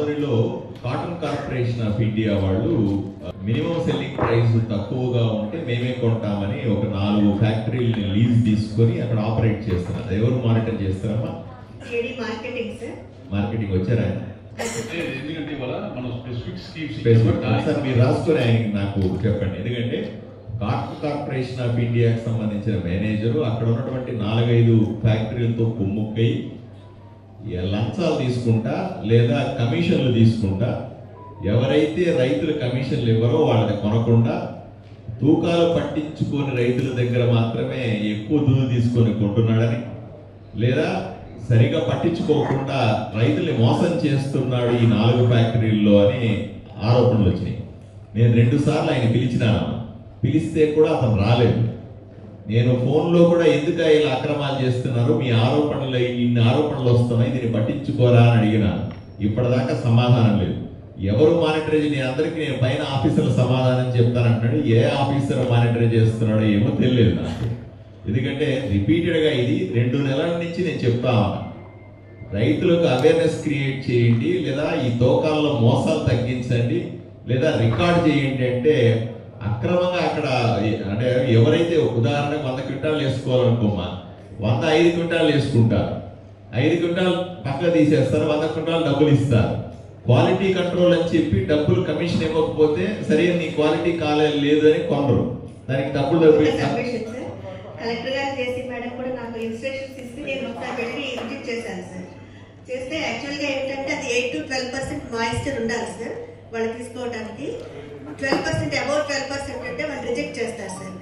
ఆదోనిలో cotton corporation of India వాళ్ళు minimum selling price తక్కువగా ఉంటే మేమే కొంటామని ఒక 4 ఫ్యాక్టరీలని లీజ్ తీసుకొని అక్కడ ఆపరేట్ చేస్తున్నారు. ఎవరు మానిటర్ చేస్తారమ్మా? మార్కెటింగ్ వచ్చారా? సార్ మీరు రాసుకొని ఆయనకి నాకు చెప్పండి. ఎందుకంటే కాటన్ కార్పొరేషన్ ఆఫ్ ఇండియాకి సంబంధించిన మేనేజరు అక్కడ ఉన్నటువంటి 4-5 ఫ్యాక్టరీలతో కుమ్ముక్కై లంచాలు తీసుకుంటా లేదా కమిషన్లు తీసుకుంటా ఎవరైతే రైతులు కమిషన్లు ఇవ్వరో వాళ్ళని కొనకుండా తూకాలు పట్టించుకొని రైతుల దగ్గర మాత్రమే ఎక్కువ దూరు తీసుకొని కొంటున్నాడని లేదా సరిగా పట్టించుకోకుండా రైతుల్ని మోసం చేస్తున్నాడు ఈ 4 ఫ్యాక్టరీల్లో అని ఆరోపణలు వచ్చినాయి. నేను 2 సార్లు ఆయన పిలిస్తే కూడా అతను రాలేదు. నేను ఫోన్లో కూడా ఎందుకు ఇలా అక్రమాలు చేస్తున్నారు, మీ ఆరోపణలు ఇన్ని ఆరోపణలు వస్తున్నాయి, దీన్ని పట్టించుకోరా అని అడిగినాను. ఇప్పటిదాకా సమాధానం లేదు. ఎవరు మానిటర్ నేను అందరికీ నేను పైన ఆఫీసర్ల సమాధానం చెప్తానంటున్నాడు. ఏ ఆఫీసర్ మానిటర్ చేస్తున్నాడో ఏమో తెలియదు నాకు. ఎందుకంటే రిపీటెడ్గా ఇది 2 నెలల నుంచి నేను చెప్తా ఉన్నా, రైతులకు అవేర్నెస్ క్రియేట్ చేయండి, లేదా ఈ తోకాల్లో మోసాలు తగ్గించండి, లేదా రికార్డ్ చేయండి. అంటే అక్రమంగా అక్కడ అంటే ఎవరైతే ఉదాహరణకు 100 క్వింటాలు వేసుకోవాలనుకోమా 105 క్వింటాలు వేసుకుంటారు, 5 క్వింటాలు పక్క తీసేస్తారు, 100 క్వింటాలు డబ్బులు ఇస్తారు. క్వాలిటీ కంట్రోల్ అని చెప్పి డబ్బులు కమిషన్ ఇవ్వకపోతే సరే నీ క్వాలిటీ లేదు అని కొనరు, దానికి డబ్బులు కలెక్టర్ గారు చేసి మేడం కూడా నాకు ఇన్స్ట్రక్షన్స్ ఇస్తే నేను ఒకసారి వెళ్ళి విజిట్ చేశాను సార్. చేస్తే యాక్చువల్గా ఏంటంటే అది 8 to 12% మాయిశ్చర్ ఉండాలి సార్ వాళ్ళు తీసుకోవడానికి. 12% అబౌవ్ 12% అంటే వాళ్ళు రిజెక్ట్ చేస్తారు సార్,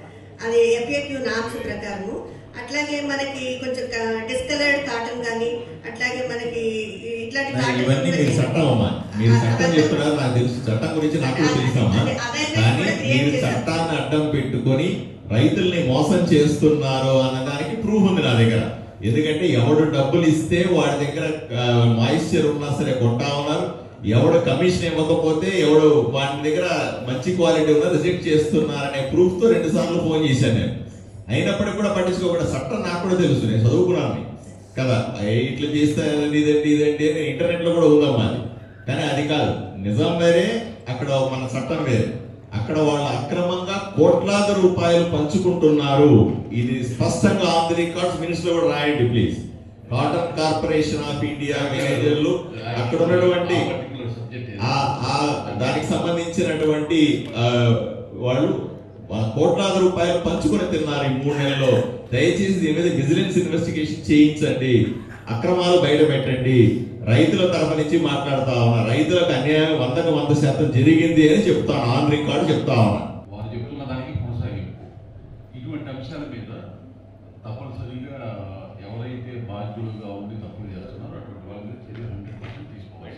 అది FAQ నామ్స్ ప్రకారము. అట్లాగే మనకి కొంచెం డిస్కలర్డ్ కాటన్ కానీ అట్లాగే మనకి ఇట్లాంటి చట్టం గురించి నాకు తెలుసమ్మా, కానీ మీరు చట్టాన్ని అడ్డం పెట్టుకొని రైతుల్ని మోసం చేస్తున్నారు అన్నదానికి ప్రూఫ్ ఉంది నా దగ్గర. ఎందుకంటే ఎవడు డబ్బులు ఇస్తే వాడి దగ్గర మాయిశ్చర్ ఉన్నా సరే కొంటా ఉన్నారు, ఎవడు కమిషన్ ఇవ్వకపోతే ఎవడు వాటి దగ్గర మంచి క్వాలిటీ ఉన్నా రిజెక్ట్ చేస్తున్నారనే ప్రూఫ్ తో 2 సార్లు ఫోన్ చేశాను నేను. అయినప్పటికీ కూడా పట్టించుకోకుండా చట్టం నాకు కూడా తెలుసు, నేను చదువుకున్నాను కదా, ఇట్లా చేస్తే ఇదండి అని ఇంటర్నెట్ లో కూడా ఉందమ్మా అది. కానీ అది కాదు, నిజం వేరే, అక్కడ మన చట్టం వేరే. అక్కడ వాళ్ళు అక్రమంగా కోట్లాది రూపాయలు పంచుకుంటున్నారు. ఇది స్పష్టంగా ఆన్ ది రికార్డ్స్ మినిట్స్ లో కూడా రాయండి please. Cotton corporation of India మేనేజర్లు అక్కడ ఉన్నటువంటి దానికి సంబంధించినటువంటి వాళ్ళు కోట్లాది రూపాయలు పంచుకొని తిన్నారు ఈ 3 నెలల్లో. దయచేసి దీని మీద విజిలెన్స్ ఇన్వెస్టిగేషన్ చేయించండి, అక్రమాలు బయట పెట్టండి. రైతుల తరఫు నుంచి మాట్లాడుతా ఉన్నా, రైతులకు అన్యాయం 100% జరిగింది అని చెప్తాను, ఆన్ రికార్డు చెప్తా ఉన్నా. వారు చెప్తున్న దానికి కొనసాగింపు ఇటువంటి అంశాల మీద తప్పనిసరిగా ఎవరైతే బాధ్యులుగా ఉండి తప్పులు చేస్తున్నారో అటువంటి వాళ్ళ మీద చర్యలు 100% తీసుకోవాలి.